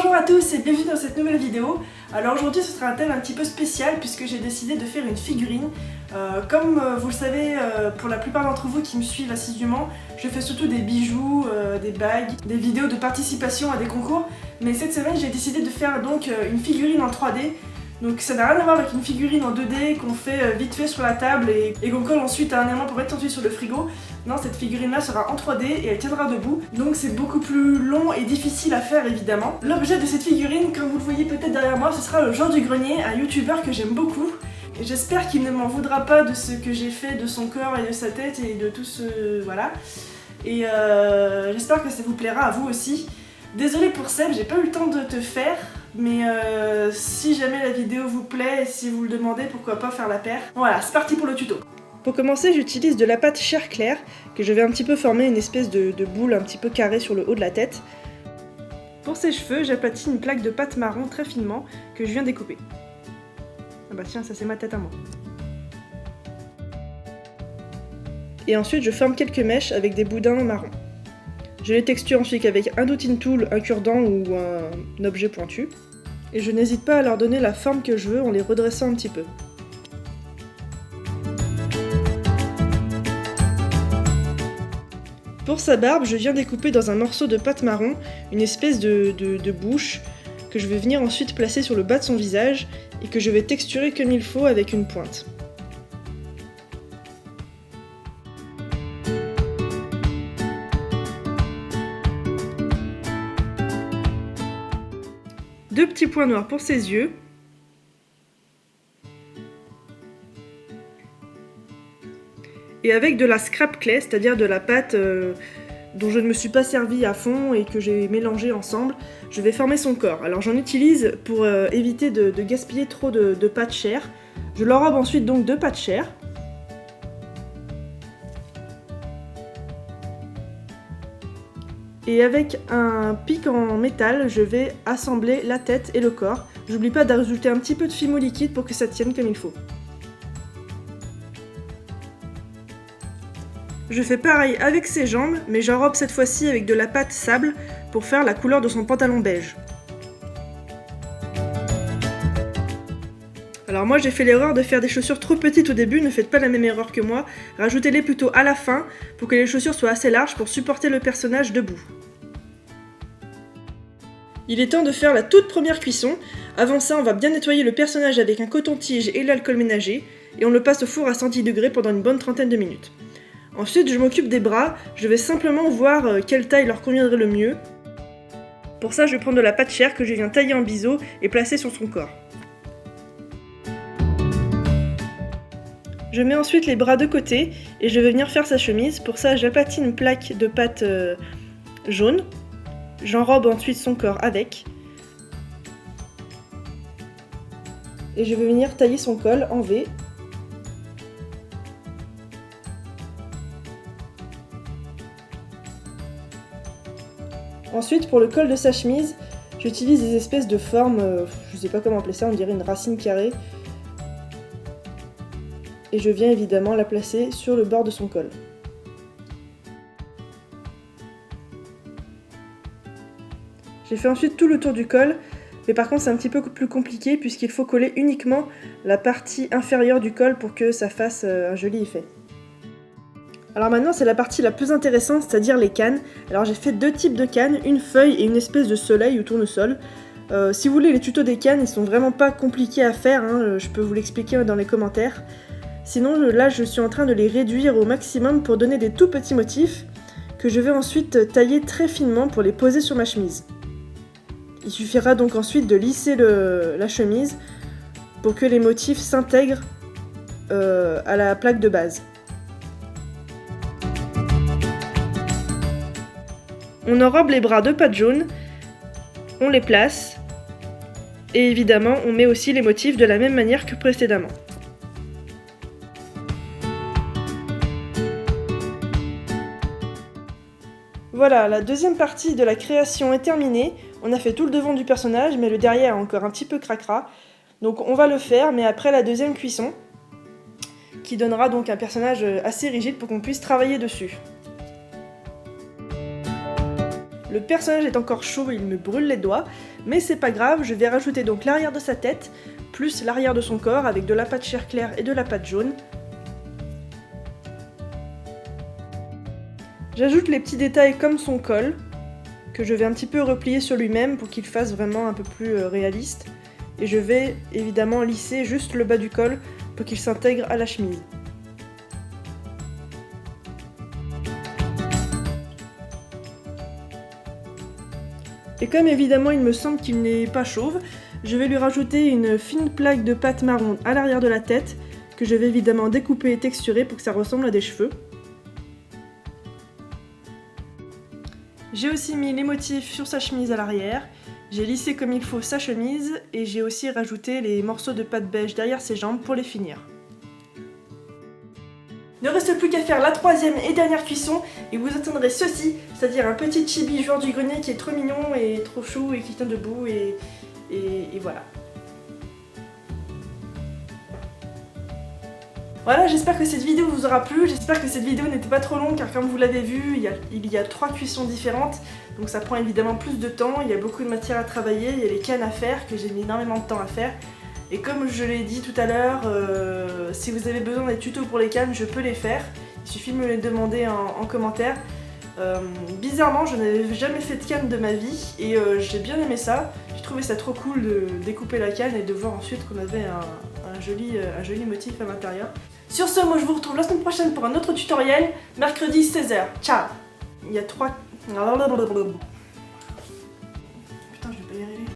Bonjour à tous et bienvenue dans cette nouvelle vidéo. Alors aujourd'hui ce sera un thème un petit peu spécial puisque j'ai décidé de faire une figurine. Comme vous le savez, pour la plupart d'entre vous qui me suivent assidûment, je fais surtout des bijoux, des bagues, des vidéos de participation à des concours. Mais cette semaine j'ai décidé de faire donc une figurine en 3D. Donc ça n'a rien à voir avec une figurine en 2D qu'on fait vite fait sur la table et qu'on colle ensuite à un aimant pour mettre ensuite sur le frigo. Non, cette figurine là sera en 3D et elle tiendra debout. Donc c'est beaucoup plus long et difficile à faire évidemment. L'objet de cette figurine, comme vous le voyez peut-être derrière moi, ce sera le Jean du Grenier, un youtubeur que j'aime beaucoup. Et j'espère qu'il ne m'en voudra pas de ce que j'ai fait de son corps et de sa tête et de tout ce... voilà. Et j'espère que ça vous plaira à vous aussi. Désolée pour Seb, j'ai pas eu le temps de te faire. Mais si jamais la vidéo vous plaît et si vous le demandez, pourquoi pas faire la paire. Voilà, c'est parti pour le tuto. Pour commencer, j'utilise de la pâte chair claire que je vais un petit peu former une espèce de boule un petit peu carrée sur le haut de la tête. Pour ses cheveux, j'aplatis une plaque de pâte marron très finement que je viens découper. Ah bah tiens, ça c'est ma tête à moi. Et ensuite, je forme quelques mèches avec des boudins marrons. Je les texture ensuite avec un dotting tool, un cure-dent ou un objet pointu. Et je n'hésite pas à leur donner la forme que je veux en les redressant un petit peu. Pour sa barbe, je viens découper dans un morceau de pâte marron une espèce de bouche que je vais venir ensuite placer sur le bas de son visage et que je vais texturer comme il faut avec une pointe. Deux petits points noirs pour ses yeux. Et avec de la scrap clay, c'est-à-dire de la pâte dont je ne me suis pas servi à fond et que j'ai mélangé ensemble, je vais former son corps. Alors j'en utilise pour éviter de gaspiller trop de pâte chair. Je l'enrobe ensuite donc de pâte chair. Et avec un pic en métal, je vais assembler la tête et le corps. J'oublie pas d'ajouter un petit peu de fimo liquide pour que ça tienne comme il faut. Je fais pareil avec ses jambes, mais j'enrobe cette fois-ci avec de la pâte sable pour faire la couleur de son pantalon beige. Alors moi j'ai fait l'erreur de faire des chaussures trop petites au début, ne faites pas la même erreur que moi, rajoutez-les plutôt à la fin pour que les chaussures soient assez larges pour supporter le personnage debout. Il est temps de faire la toute première cuisson. Avant ça, on va bien nettoyer le personnage avec un coton-tige et l'alcool ménager et on le passe au four à 110 degrés pendant une bonne trentaine de minutes. Ensuite, je m'occupe des bras, je vais simplement voir quelle taille leur conviendrait le mieux. Pour ça, je vais prendre de la pâte chair que je viens tailler en biseau et placer sur son corps. Je mets ensuite les bras de côté et je vais venir faire sa chemise. Pour ça, j'aplatis une plaque de pâte jaune. J'enrobe ensuite son corps avec. Et je vais venir tailler son col en V. Ensuite, pour le col de sa chemise, j'utilise des espèces de formes, je sais pas comment appeler ça, on dirait une racine carrée. Et je viens évidemment la placer sur le bord de son col. J'ai fait ensuite tout le tour du col, mais par contre c'est un petit peu plus compliqué puisqu'il faut coller uniquement la partie inférieure du col pour que ça fasse un joli effet. Alors maintenant c'est la partie la plus intéressante, c'est-à-dire les cannes. Alors j'ai fait deux types de cannes, une feuille et une espèce de soleil ou tournesol. Si vous voulez les tutos des cannes, ils sont vraiment pas compliqués à faire, hein, je peux vous l'expliquer dans les commentaires. Sinon là je suis en train de les réduire au maximum pour donner des tout petits motifs que je vais ensuite tailler très finement pour les poser sur ma chemise. Il suffira donc ensuite de lisser la chemise pour que les motifs s'intègrent à la plaque de base. On enrobe les bras de pâte jaune, on les place et évidemment on met aussi les motifs de la même manière que précédemment. Voilà, la deuxième partie de la création est terminée. On a fait tout le devant du personnage, mais le derrière est encore un petit peu cracra. Donc on va le faire, mais après la deuxième cuisson, qui donnera donc un personnage assez rigide pour qu'on puisse travailler dessus. Le personnage est encore chaud et il me brûle les doigts, mais c'est pas grave, je vais rajouter donc l'arrière de sa tête, plus l'arrière de son corps avec de la pâte chair claire et de la pâte jaune. J'ajoute les petits détails comme son col, que je vais un petit peu replier sur lui-même pour qu'il fasse vraiment un peu plus réaliste. Et je vais évidemment lisser juste le bas du col pour qu'il s'intègre à la chemise. Et comme évidemment il me semble qu'il n'est pas chauve, je vais lui rajouter une fine plaque de pâte marron à l'arrière de la tête, que je vais évidemment découper et texturer pour que ça ressemble à des cheveux. J'ai aussi mis les motifs sur sa chemise à l'arrière, j'ai lissé comme il faut sa chemise et j'ai aussi rajouté les morceaux de pâte beige derrière ses jambes pour les finir. Ne reste plus qu'à faire la troisième et dernière cuisson et vous attendrez ceci, c'est-à-dire un petit chibi joueur du grenier qui est trop mignon et trop chou et qui tient debout et voilà. Voilà, j'espère que cette vidéo vous aura plu, j'espère que cette vidéo n'était pas trop longue car comme vous l'avez vu, il y a 3 cuissons différentes, donc ça prend évidemment plus de temps, il y a beaucoup de matière à travailler, il y a les cannes à faire que j'ai mis énormément de temps à faire. Et comme je l'ai dit tout à l'heure, si vous avez besoin des tutos pour les cannes, je peux les faire, il suffit de me les demander en commentaire. Bizarrement, je n'avais jamais fait de canne de ma vie et j'ai bien aimé ça, j'ai trouvé ça trop cool de découper la canne et de voir ensuite qu'on avait un joli motif à l'intérieur. Sur ce, moi je vous retrouve la semaine prochaine pour un autre tutoriel, mercredi 16h. Ciao. Il y a 3...